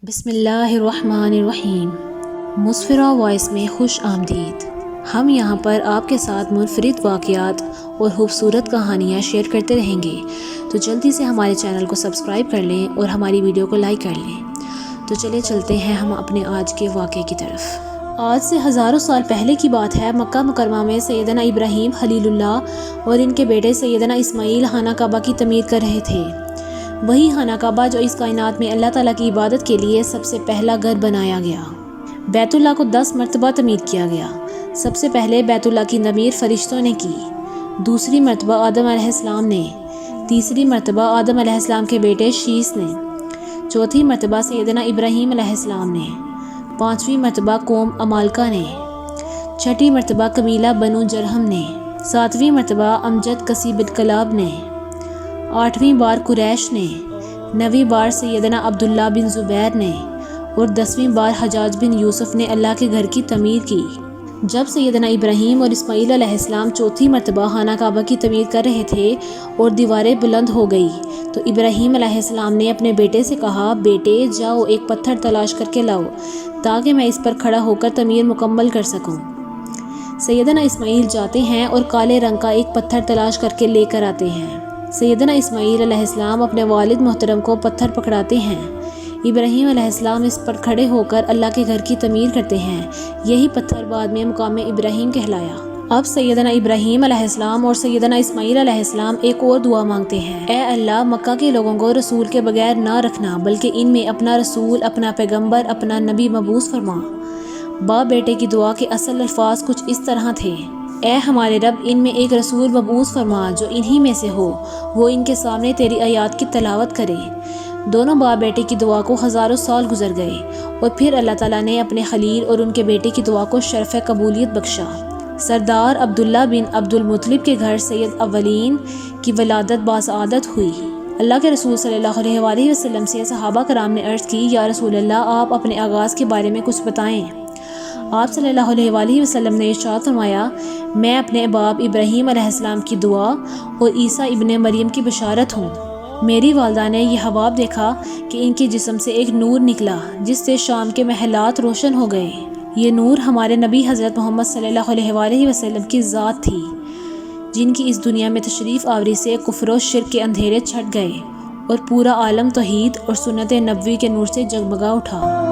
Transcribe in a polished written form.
بسم اللہ الرحمن الرحیم۔ مسفرہ وائس میں خوش آمدید۔ ہم یہاں پر آپ کے ساتھ منفرد واقعات اور خوبصورت کہانیاں شیئر کرتے رہیں گے، تو جلدی سے ہمارے چینل کو سبسکرائب کر لیں اور ہماری ویڈیو کو لائک کر لیں۔ تو چلتے ہیں ہم اپنے آج کے واقعے کی طرف۔ آج سے ہزاروں سال پہلے کی بات ہے۔ مکہ مکرمہ میں سیدنا ابراہیم خلیل اللہ اور ان کے بیٹے سیدنا اسماعیل خانہ کعبہ کی تعمیر کر رہے تھے۔ وہی خانہ کعبہ جو اس کائنات میں اللہ تعالیٰ کی عبادت کے لیے سب سے پہلا گھر بنایا گیا۔ بیت اللہ کو 10 مرتبہ تعمیر کیا گیا۔ سب سے پہلے بیت اللہ کی تعمیر فرشتوں نے کی، دوسری مرتبہ آدم علیہ السلام نے، تیسری مرتبہ آدم علیہ السلام کے بیٹے شیس نے، چوتھی مرتبہ سیدنا ابراہیم علیہ السلام نے، پانچویں مرتبہ قوم عمالقہ نے، چھٹی مرتبہ قبیلہ بنو جرہم نے، ساتویں مرتبہ امجد کسی بن کلاب نے، آٹھویں بار قریش نے، نویں بار سیدنا عبداللہ بن زبیر نے اور 10ویں بار حجاج بن یوسف نے اللہ کے گھر کی تعمیر کی۔ جب سیدنا ابراہیم اور اسماعیل علیہ السلام چوتھی مرتبہ خانہ کعبہ کی تعمیر کر رہے تھے اور دیواریں بلند ہو گئی تو ابراہیم علیہ السلام نے اپنے بیٹے سے کہا، بیٹے جاؤ ایک پتھر تلاش کر کے لاؤ تاکہ میں اس پر کھڑا ہو کر تعمیر مکمل کر سکوں۔ سیدنا اسماعیل جاتے ہیں اور کالے رنگ کا ایک پتھر تلاش کر کے لے کر آتے ہیں۔ سیدنا اسماعیل علیہ السلام اپنے والد محترم کو پتھر پکڑاتے ہیں۔ ابراہیم علیہ السلام اس پر کھڑے ہو کر اللہ کے گھر کی تعمیر کرتے ہیں۔ یہی پتھر بعد میں مقام ابراہیم کہلایا۔ اب سیدنا ابراہیم علیہ السلام اور سیدنا اسماعیل علیہ السلام ایک اور دعا مانگتے ہیں، اے اللہ مکہ کے لوگوں کو رسول کے بغیر نہ رکھنا، بلکہ ان میں اپنا رسول، اپنا پیغمبر، اپنا نبی مبعوث فرما۔ باپ بیٹے کی دعا کے اصل الفاظ کچھ اس طرح تھے، اے ہمارے رب ان میں ایک رسول مبعوث فرما جو انہی میں سے ہو، وہ ان کے سامنے تیری آیات کی تلاوت کرے۔ دونوں باپ بیٹے کی دعا کو ہزاروں سال گزر گئے اور پھر اللہ تعالیٰ نے اپنے خلیل اور ان کے بیٹے کی دعا کو شرف قبولیت بخشا۔ سردار عبداللہ بن عبد المطلب کے گھر سید اولین کی ولادت باسعادت ہوئی۔ اللہ کے رسول صلی اللہ علیہ وآلہ وسلم سے صحابہ کرام نے عرض کی، یا رسول اللہ آپ اپنے آغاز کے بارے میں کچھ بتائیں۔ آپ صلی اللہ علیہ وآلہ وسلم نے ارشاد فرمایا، میں اپنے باپ ابراہیم علیہ السلام کی دعا اور عیسیٰ ابن مریم کی بشارت ہوں۔ میری والدہ نے یہ خواب دیکھا کہ ان کے جسم سے ایک نور نکلا جس سے شام کے محلات روشن ہو گئے۔ یہ نور ہمارے نبی حضرت محمد صلی اللہ علیہ وآلہ وسلم کی ذات تھی، جن کی اس دنیا میں تشریف آوری سے کفر و شرک کے اندھیرے چھٹ گئے اور پورا عالم توحید اور سنت نبوی کے نور سے جگمگا اٹھا۔